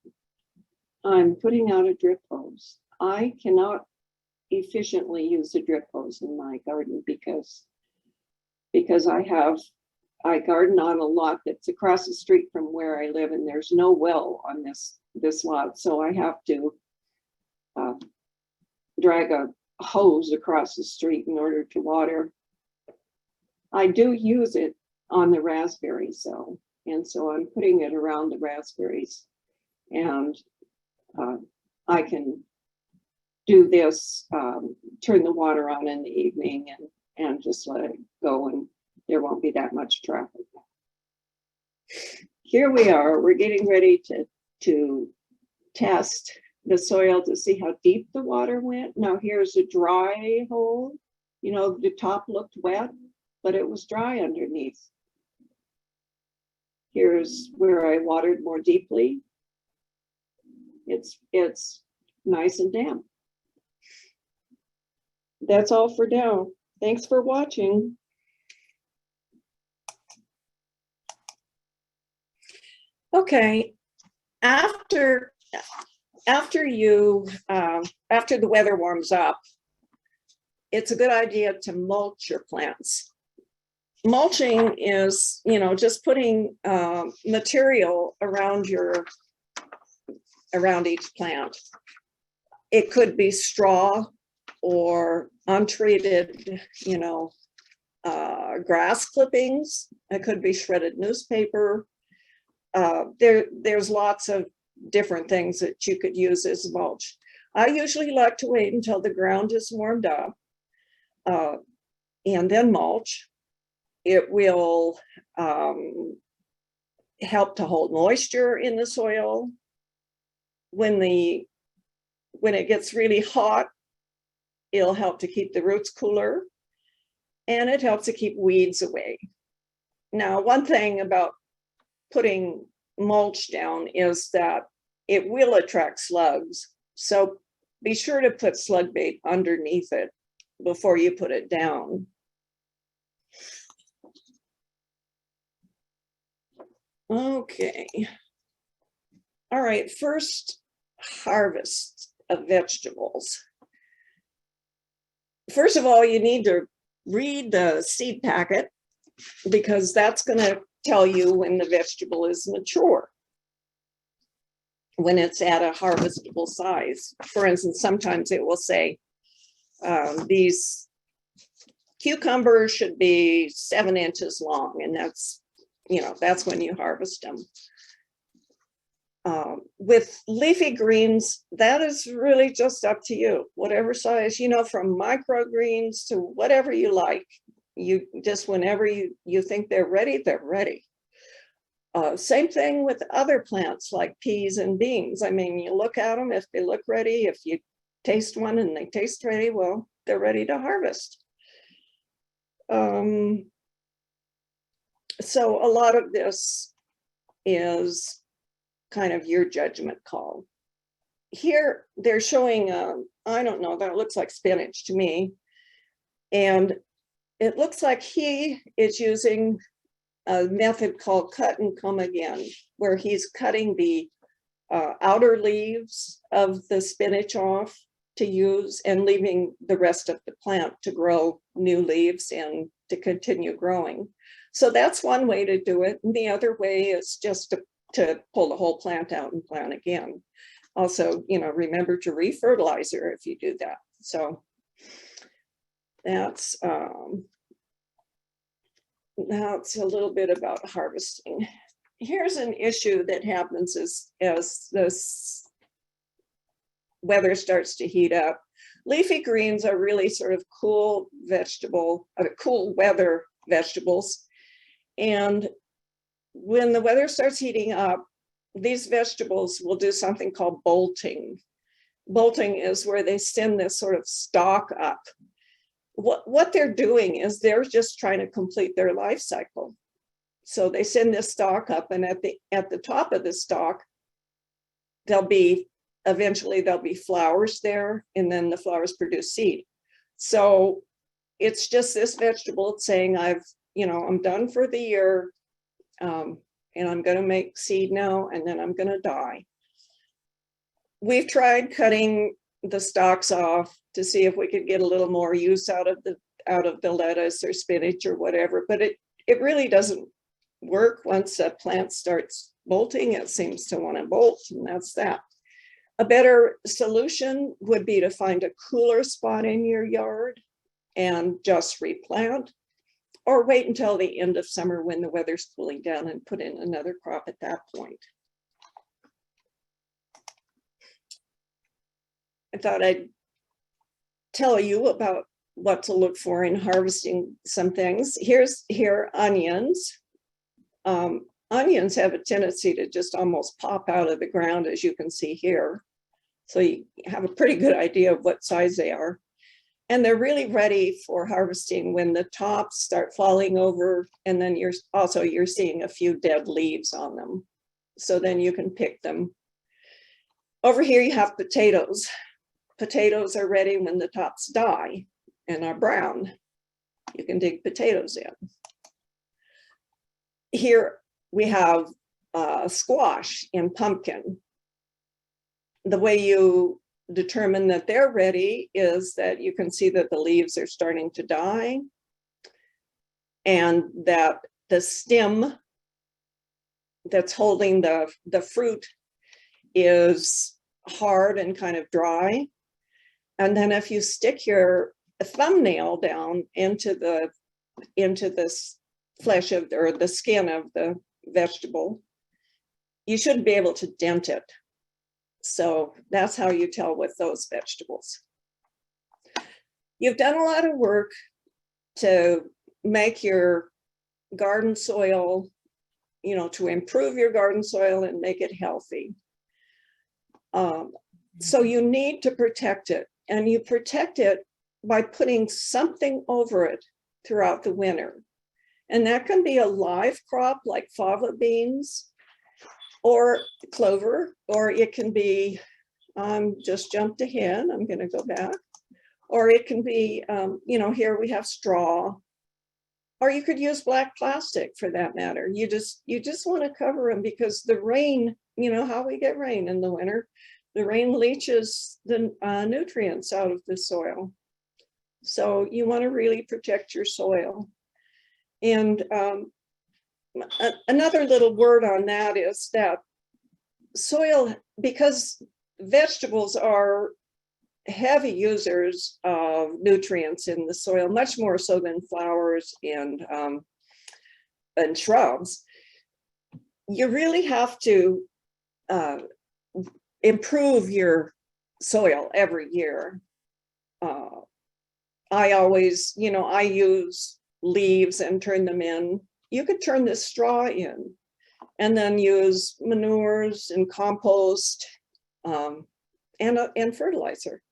S2: I'm putting out a drip hose. I cannot efficiently use a drip hose in my garden because I garden on a lot that's across the street from where I live, and there's no well on this lot, so I have to drag a hose across the street in order to water. I do use it on the raspberries though, and so I'm putting it around the raspberries, and I can do this, turn the water on in the evening and just let it go, and there won't be that much traffic. Here we are, we're getting ready to test the soil to see how deep the water went. Now here's a dry hole. You know, the top looked wet, but it was dry underneath. Here's where I watered more deeply. It's nice and damp. That's all for now. Thanks for watching. Okay, after the weather warms up, it's a good idea to mulch your plants. Mulching is, you know, just putting material around each plant. It could be straw or untreated, you know, grass clippings. It could be shredded newspaper. There's lots of different things that you could use as mulch. I usually like to wait until the ground is warmed up and then mulch. It will help to hold moisture in the soil. When it gets really hot, it'll help to keep the roots cooler, and it helps to keep weeds away. Now, one thing about putting mulch down is that it will attract slugs. So be sure to put slug bait underneath it before you put it down. Okay. All right, first harvest of vegetables. First of all, you need to read the seed packet because that's going to tell you when the vegetable is mature, when it's at a harvestable size. For instance, sometimes it will say these cucumbers should be 7 inches long, and that's, you know, that's when you harvest them. With leafy greens, that is really just up to you, whatever size, you know, from microgreens to whatever you like. You just, whenever you think they're ready, they're ready. Same thing with other plants like peas and beans. I mean, you look at them, if they look ready, if you taste one and they taste ready, well, they're ready to harvest. So a lot of this is kind of your judgment call. Here they're showing, I don't know, that looks like spinach to me. And it looks like he is using a method called cut and come again, where he's cutting the outer leaves of the spinach off to use and leaving the rest of the plant to grow new leaves and to continue growing. So that's one way to do it. And the other way is just to pull the whole plant out and plant again. Also, you know, remember to refertilizer if you do that. So that's a little bit about harvesting. Here's an issue that happens as this weather starts to heat up. Leafy greens are really sort of cool weather vegetables. And when the weather starts heating up, these vegetables will do something called bolting. Bolting is where they send this sort of stalk up. What they're doing is they're just trying to complete their life cycle. So they send this stalk up, and at the top of the stalk, eventually there'll be flowers there, and then the flowers produce seed. So it's just this vegetable saying, I'm done for the year, and I'm going to make seed now, and then I'm going to die. We've tried cutting the stalks off to see if we could get a little more use out of the lettuce or spinach or whatever, but it really doesn't work. Once a plant starts bolting, it seems to want to bolt, and that's that. A better solution would be to find a cooler spot in your yard and just replant, or wait until the end of summer when the weather's cooling down and put in another crop at that point. I thought I'd tell you about what to look for in harvesting some things. Here are onions. Onions have a tendency to just almost pop out of the ground, as you can see here. So you have a pretty good idea of what size they are. And they're really ready for harvesting when the tops start falling over, and then you're seeing a few dead leaves on them. So then you can pick them. Over here you have potatoes. Potatoes are ready when the tops die and are brown. You can dig potatoes in. Here we have squash and pumpkin. The way you determine that they're ready is that you can see that the leaves are starting to die and that the stem that's holding the fruit is hard and kind of dry. And then if you stick your thumbnail down into this flesh of, or the skin of the vegetable, you should be able to dent it. So that's how you tell with those vegetables. You've done a lot of work to make your garden soil, to improve your garden soil and make it healthy. So you need to protect it, and you protect it by putting something over it throughout the winter. And that can be a live crop like fava beans or clover, or it can be, just jumped ahead, I'm gonna go back. Or it can be, here we have straw, or you could use black plastic for that matter. You just wanna cover them because the rain, how we get rain in the winter, the rain leaches the nutrients out of the soil. So you wanna really protect your soil. And another little word on that is that soil, because vegetables are heavy users of nutrients in the soil, much more so than flowers and shrubs, you really have to improve your soil every year. I always, I use leaves and turn them in. You could turn this straw in and then use manures and compost and fertilizer.